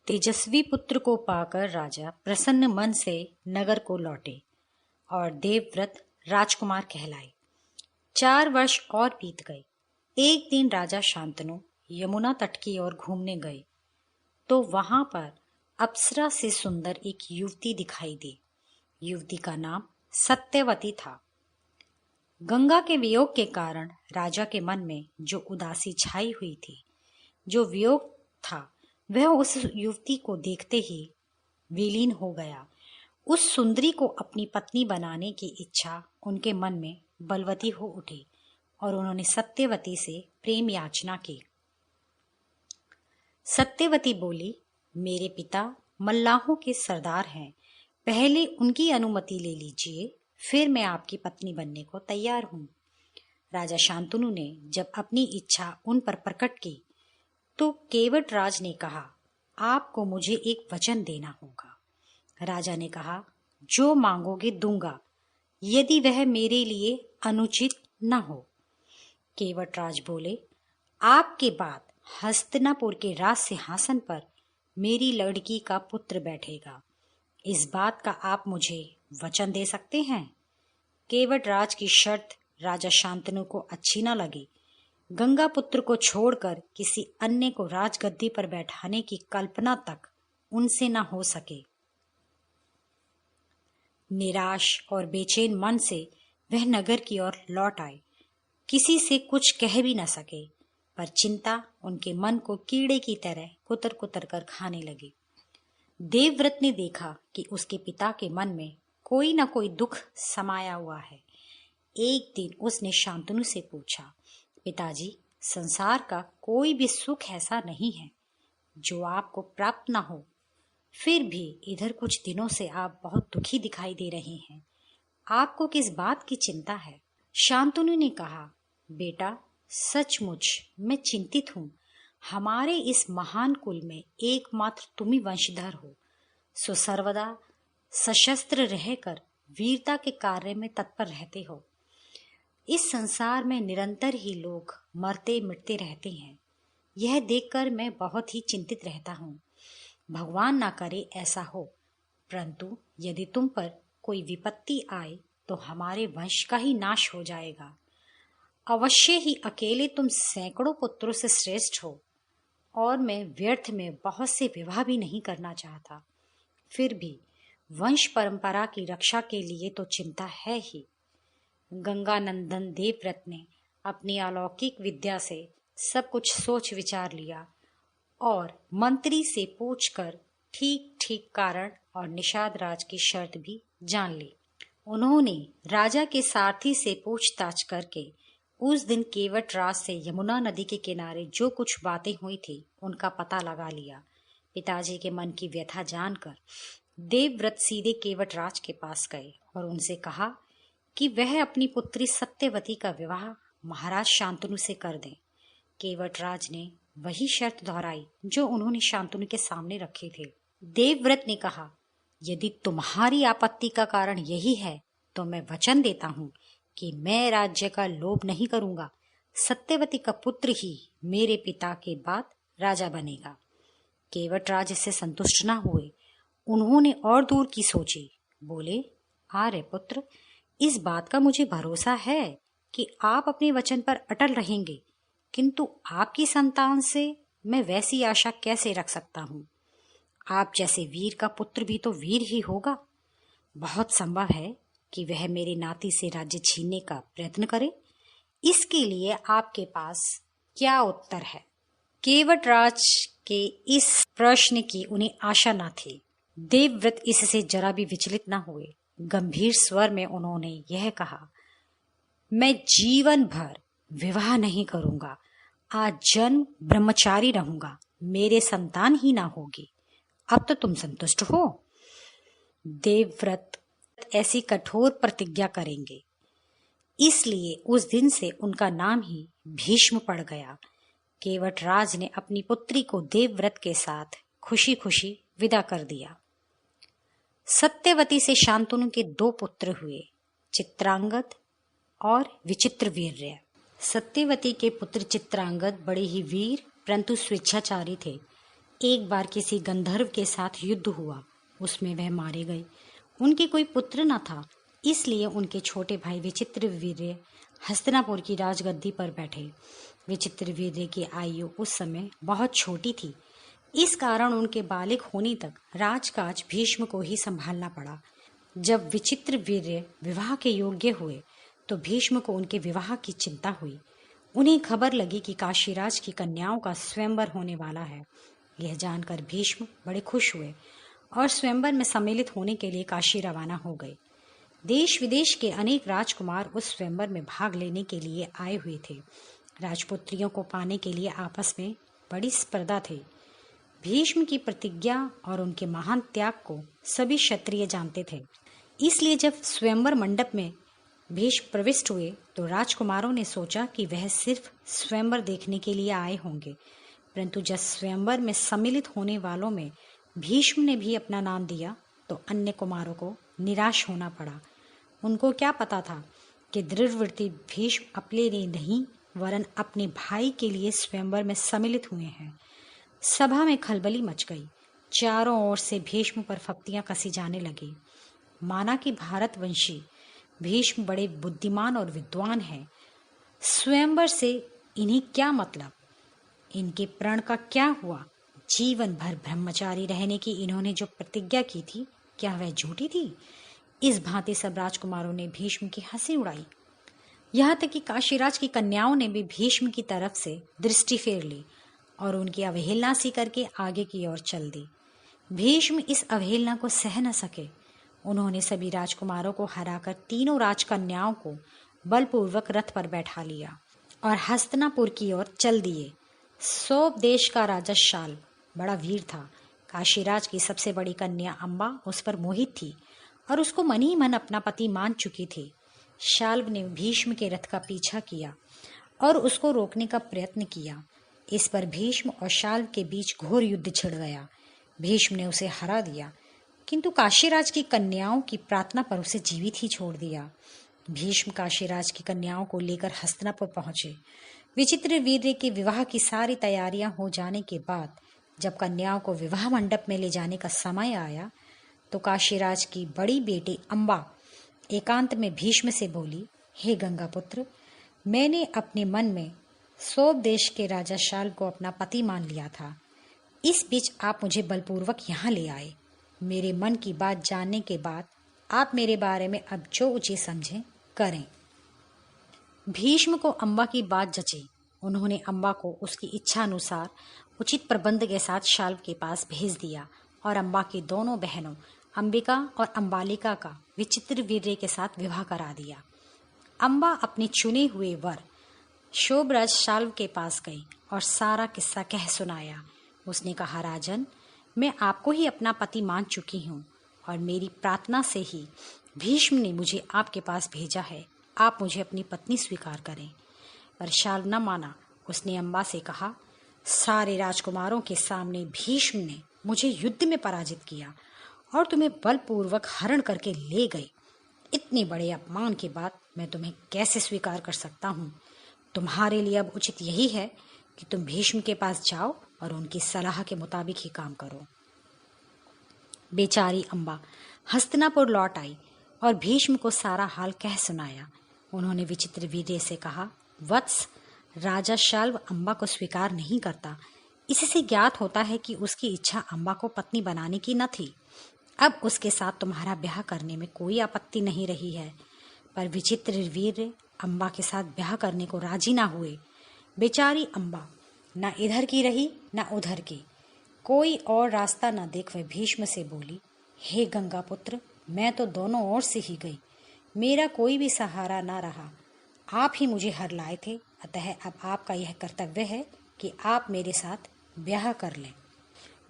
तेजस्वी पुत्र को पाकर राजा प्रसन्न मन से नगर को लौटे और देवव्रत राजकुमार कहलाए। 4 वर्ष और बीत गए। एक दिन राजा शांतनु यमुना तट की ओर घूमने गए तो वहां पर अप्सरा से सुंदर एक युवती दिखाई दी। युवती का नाम सत्यवती था। गंगा के वियोग के कारण राजा के मन में जो उदासी छाई हुई थी, जो वियोग था, वह उस युवती को देखते ही विलीन हो गया। उस सुंदरी को अपनी पत्नी बनाने की इच्छा उनके मन में बलवती हो उठी और उन्होंने सत्यवती से प्रेम याचना की। सत्यवती बोली, मेरे पिता मल्लाहों के सरदार हैं, पहले उनकी अनुमति ले लीजिए, फिर मैं आपकी पत्नी बनने को तैयार हूं। राजा शांतनु ने जब अपनी इच्छा उन पर प्रकट की तो केवट राज ने कहा, आपको मुझे एक वचन देना होगा। राजा ने कहा, जो मांगोगे दूंगा, यदि वह मेरे लिए अनुचित न हो। केवट राज बोले, आपके बाद हस्तिनापुर के राज सिंहासन पर मेरी लड़की का पुत्र बैठेगा। इस बात का आप मुझे वचन दे सकते हैं? केवट राज की शर्त राजा शांतनु को अच्छी न लगी। गंगा पुत्र को छोड़कर किसी अन्य को राजगद्दी पर बैठाने की कल्पना तक उनसे न हो सके। निराश और बेचैन मन से वह नगर की ओर लौट आए। किसी से कुछ कह भी न सके, पर चिंता उनके मन को कीड़े की तरह कुतर कुतर कर खाने लगी। देवव्रत ने देखा कि उसके पिता के मन में कोई न कोई दुख समाया हुआ है। एक दिन उसने शांतनु से पूछा, पिताजी, संसार का कोई भी सुख ऐसा नहीं है जो आपको प्राप्त न हो, फिर भी इधर कुछ दिनों से आप बहुत दुखी दिखाई दे रहे हैं। आपको किस बात की चिंता है? शांतनु ने कहा, बेटा, सचमुच मैं चिंतित हूँ। हमारे इस महान कुल में एकमात्र तुम ही वंशधर हो, सो सर्वदा सशस्त्र रहकर वीरता के कार्य में तत्पर रहते हो। इस संसार में निरंतर ही लोग मरते मिटते रहते हैं। यह देखकर मैं बहुत ही चिंतित रहता हूँ। भगवान ना करे ऐसा हो, परंतु यदि तुम पर कोई विपत्ति आए तो हमारे वंश का ही नाश हो जाएगा। अवश्य ही अकेले तुम सैकड़ों पुत्रों से श्रेष्ठ हो और मैं व्यर्थ में बहुत से विवाह भी नहीं करना चाहता। फिर भी वंश परंपरा की रक्षा के लिए तो चिंता है ही। गंगानंदन देवव्रत ने अपनी अलौकिक विद्या से सब कुछ सोच विचार लिया और मंत्री से पूछकर ठीक ठीक कारण और निषाद राज की शर्त भी जान ली। उन्होंने राजा के सारथी से पूछताछ करके उस दिन केवट राज से यमुना नदी के किनारे जो कुछ बातें हुई थी उनका पता लगा लिया। पिताजी के मन की व्यथा जानकर देवव्रत सीधे केवट राज के पास गए और उनसे कहा कि वह अपनी पुत्री सत्यवती का विवाह महाराज शांतनु से कर दें। केवट राज ने वही शर्त दोहराई जो उन्होंने शांतनु के सामने रखे थे। देवव्रत ने कहा, यदि तुम्हारी आपत्ति का कारण यही है तो मैं वचन देता हूँ कि मैं राज्य का लोभ नहीं करूंगा। सत्यवती का पुत्र ही मेरे पिता के बाद राजा बनेगा। केवट राज इससे संतुष्ट न हुए। उन्होंने और दूर की सोची। बोले, आर्य पुत्र, इस बात का मुझे भरोसा है कि आप अपने वचन पर अटल रहेंगे, किंतु आपकी संतान से मैं वैसी आशा कैसे रख सकता हूँ? आप जैसे वीर का पुत्र भी तो वीर ही होगा। बहुत संभव है कि वह मेरे नाती से राज्य छीनने का प्रयत्न करे। इसके लिए आपके पास क्या उत्तर है? केवट राज के इस प्रश्न की उन्हें आशा न थी। देवव्रत इससे जरा भी विचलित न हुए। गंभीर स्वर में उन्होंने यह कहा, मैं जीवन भर विवाह नहीं करूंगा, आजन्म ब्रह्मचारी रहूंगा, मेरे संतान ही ना होगी। अब तो तुम संतुष्ट हो? देवव्रत ऐसी कठोर प्रतिज्ञा करेंगे, इसलिए उस दिन से उनका नाम ही भीष्म पड़ गया। केवट राज ने अपनी पुत्री को देवव्रत के साथ खुशी खुशी विदा कर दिया। सत्यवती से शांतनु के 2 पुत्र हुए, चित्रांगद और विचित्रवीर्य। सत्यवती के पुत्र चित्रांगद बड़े ही वीर परंतु स्वेच्छाचारी थे। एक बार किसी गंधर्व के साथ युद्ध हुआ, उसमें वह मारे गए। उनके कोई पुत्र न था, इसलिए उनके छोटे भाई विचित्रवीर्य हस्तिनापुर की राजगद्दी पर बैठे। विचित्रवीर्य की आयु उस समय बहुत छोटी थी, इस कारण उनके बालिग होने तक राजकाज भीष्म को ही संभालना पड़ा। जब विचित्रवीर्य विवाह के योग्य हुए तो भीष्म को उनके विवाह की चिंता हुई। उन्हें खबर लगी कि काशीराज की कन्याओं का स्वयंवर होने वाला है। यह जानकर भीष्म बड़े खुश हुए और स्वयंवर में सम्मिलित होने के लिए काशी रवाना हो गए। देश विदेश के अनेक राजकुमार उस स्वयंवर में भाग लेने के लिए आए हुए थे। राजपुत्रियों को पाने के लिए आपस में बड़ी स्पर्धा थी। भीष्म की प्रतिज्ञा और उनके महान त्याग को सभी क्षत्रिय जानते थे, इसलिए जब स्वयंवर मंडप में भीष्म प्रविष्ट हुए तो राजकुमारों ने सोचा कि वह सिर्फ स्वयंवर देखने के लिए आए होंगे, परंतु जब स्वयंवर में सम्मिलित होने वालों में भीष्म ने भी अपना नाम दिया तो अन्य कुमारों को निराश होना पड़ा। उनको क्या पता था कि दृढ़व्रती भीष्म अपने लिए नहीं वरन अपने भाई के लिए स्वयंवर में सम्मिलित हुए हैं। सभा में खलबली मच गई। चारों ओर से भीष्म पर फप्तियां कसी जाने लगी। माना कि भारतवंशी भीष्म बड़े बुद्धिमान और विद्वान हैं। स्वयंवर से इन्हें क्या मतलब? इनके प्रण का क्या हुआ? जीवन भर ब्रह्मचारी रहने की इन्होंने जो प्रतिज्ञा की थी, क्या वह झूठी थी? इस भांति सब राजकुमारों ने भीष्म की हंसी उड़ाई। यहाँ तक कि काशीराज की कन्याओं ने भी भीष्म की तरफ से दृष्टि फेर ली और उनकी अवहेलना सी करके आगे की ओर चल दी। भीष्म इस अवहेलना को सह न सके। उन्होंने सभी राजकुमारों को हराकर तीनों राजकन्याओं को बलपूर्वक रथ पर बैठा लिया और हस्तिनापुर की ओर चल दिए। सोब देश का राजा शाल्व बड़ा वीर था। काशीराज की सबसे बड़ी कन्या अम्बा उस पर मोहित थी और उसको मन ही मन अपना पति मान चुकी थी। शाल्व ने भीष्म के रथ का पीछा किया और उसको रोकने का प्रयत्न किया। इस पर भीष्म और शाल्व के बीच घोर युद्ध छिड़ गया। भीष्म ने उसे हरा दिया, किंतु काशीराज की कन्याओं की प्रार्थना पर उसे जीवित ही छोड़ दिया। भीष्म काशीराज की कन्याओं को लेकर हस्तिनापुर पहुंचे। विचित्रवीर्य के विवाह की सारी तैयारियां हो जाने के बाद जब कन्याओं को विवाह मंडप में ले जाने का समय आया तो काशीराज की बड़ी बेटी अम्बा एकांत में भीष्म से बोली, हे गंगा पुत्र, मैंने अपने मन में सोब देश के राजा शाल्व को अपना पति मान लिया था। इस बीच आप मुझे बलपूर्वक यहाँ ले आए। मेरे मन की बात जानने के बाद आप मेरे बारे में अब जो उचित समझें करें। भीष्म को अम्बा की बात जची। उन्होंने अम्बा को उसकी इच्छा अनुसार उचित प्रबंध के साथ शाल्व के पास भेज दिया और अम्बा की दोनों बहनों अंबिका और अंबालिका का विचित्रवीर्य के साथ विवाह करा दिया। अम्बा अपने चुने हुए वर शोभराज शाल्व के पास गई और सारा किस्सा कह सुनाया। उसने कहा, राजन, मैं आपको ही अपना पति मान चुकी हूँ और मेरी प्रार्थना से ही भीष्म ने मुझे आपके पास भेजा है। आप मुझे अपनी पत्नी स्वीकार करें। पर शाल्व न माना। उसने अम्बा से कहा, सारे राजकुमारों के सामने भीष्म ने मुझे युद्ध में पराजित किया और तुम्हें बलपूर्वक हरण करके ले गए। इतने बड़े अपमान के बाद मैं तुम्हें कैसे स्वीकार कर सकता हूँ? तुम्हारे लिए अब उचित यही है कि तुम भीष्म के पास जाओ और उनकी सलाह के मुताबिक ही काम करो। बेचारी अम्बा हस्तिनापुर लौट आई और भीष्म को सारा हाल कह सुनाया। उन्होंने विचित्रवीर्य से कहा, वत्स, राजा शाल्व अम्बा को स्वीकार नहीं करता। इससे ज्ञात होता है कि उसकी इच्छा अम्बा को पत्नी बनाने की न थी। अब उसके साथ तुम्हारा ब्याह करने में कोई आपत्ति नहीं रही है। पर विचित्रवीर्य अम्बा के साथ ब्याह करने को राजी ना हुए। बेचारी अम्बा न इधर की रही न उधर की। कोई और रास्ता न देख वह भीष्म से बोली, हे गंगा पुत्र, मैं तो दोनों ओर से ही गई। मेरा कोई भी सहारा ना रहा। आप ही मुझे हर लाए थे, अतः अब आपका यह कर्तव्य है कि आप मेरे साथ ब्याह कर लें।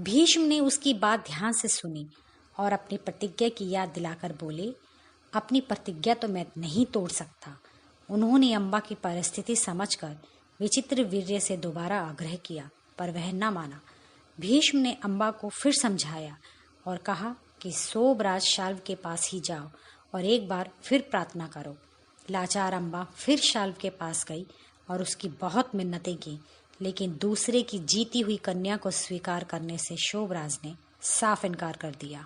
भीष्म ने उसकी बात ध्यान से सुनी और अपनी प्रतिज्ञा की याद दिलाकर बोले, अपनी प्रतिज्ञा तो मैं नहीं तोड़ सकता। उन्होंने अम्बा की परिस्थिति समझकर विचित्रवीर्य से दोबारा आग्रह किया, पर वह न माना। भीष्म ने अम्बा को फिर समझाया और कहा कि सोबराज शाल्व के पास ही जाओ और एक बार फिर प्रार्थना करो। लाचार अम्बा फिर शाल्व के पास गई और उसकी बहुत मिन्नतें की, लेकिन दूसरे की जीती हुई कन्या को स्वीकार करने से शोभराज ने साफ इनकार कर दिया।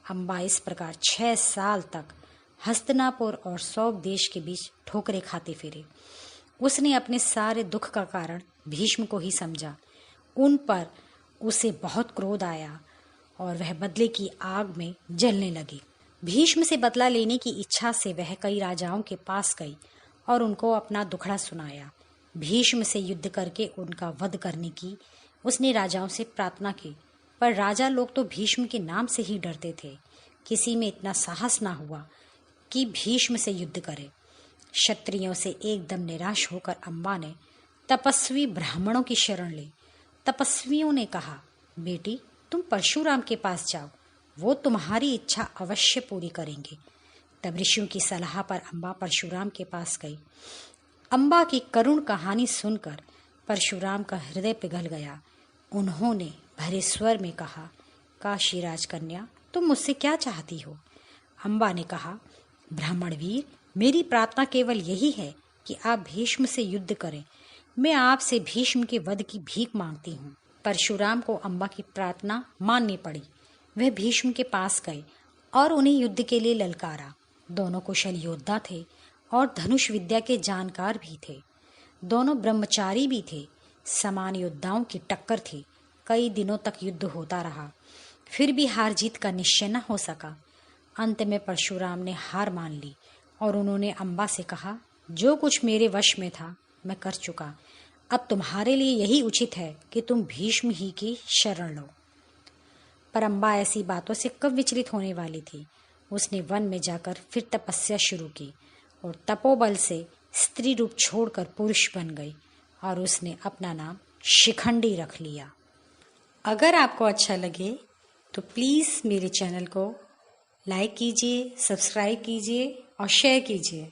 अम्बा इस प्रकार 6 साल तक हस्तिनापुर और सौग देश के बीच ठोकरें खाते फिरे। उसने अपने सारे दुख का कारण भीष्म को ही समझा। उन पर उसे बहुत क्रोध आया और वह बदले की आग में जलने लगी। भीष्म से बदला लेने की इच्छा से वह कई राजाओं के पास गई और उनको अपना दुखड़ा सुनाया। भीष्म से युद्ध करके उनका वध करने की उसने राजाओं से प्रार्थना की, पर राजा लोग तो भीष्म के नाम से ही डरते थे। किसी में इतना साहस ना हुआ कि भीष्म से युद्ध करे। क्षत्रियों से एकदम निराश होकर अम्बा ने तपस्वी ब्राह्मणों की शरण ली। तपस्वियों ने कहा, बेटी तुम परशुराम के पास जाओ, वो तुम्हारी इच्छा अवश्य पूरी करेंगे। तब ऋषियों की सलाह पर अम्बा परशुराम के पास गई। अम्बा की करुण कहानी सुनकर परशुराम का हृदय पिघल गया। उन्होंने भरे स्वर में कहा, काशी राजकन्या तुम मुझसे क्या चाहती हो? अम्बा ने कहा, ब्राह्मण वीर, मेरी प्रार्थना केवल यही है कि आप भीष्म से युद्ध करें। मैं आपसे भीष्म के वध की भीख मांगती हूँ। परशुराम को अम्बा की प्रार्थना माननी पड़ी। वह भीष्म के पास गए और उन्हें युद्ध के लिए ललकारा। दोनों कुशल योद्धा थे और धनुष विद्या के जानकार भी थे। दोनों ब्रह्मचारी भी थे। समान योद्धाओं की टक्कर थी। कई दिनों तक युद्ध होता रहा, फिर भी हार जीत का निश्चय न हो सका। अंत में परशुराम ने हार मान ली और उन्होंने अम्बा से कहा, जो कुछ मेरे वश में था मैं कर चुका। अब तुम्हारे लिए यही उचित है कि तुम भीष्म ही की शरण लो। पर अम्बा ऐसी बातों से कब विचलित होने वाली थी। उसने वन में जाकर फिर तपस्या शुरू की और तपोबल से स्त्री रूप छोड़कर पुरुष बन गई और उसने अपना नाम शिखंडी रख लिया। अगर आपको अच्छा लगे तो प्लीज़ मेरे चैनल को लाइक कीजिए, सब्सक्राइब कीजिए और शेयर कीजिए।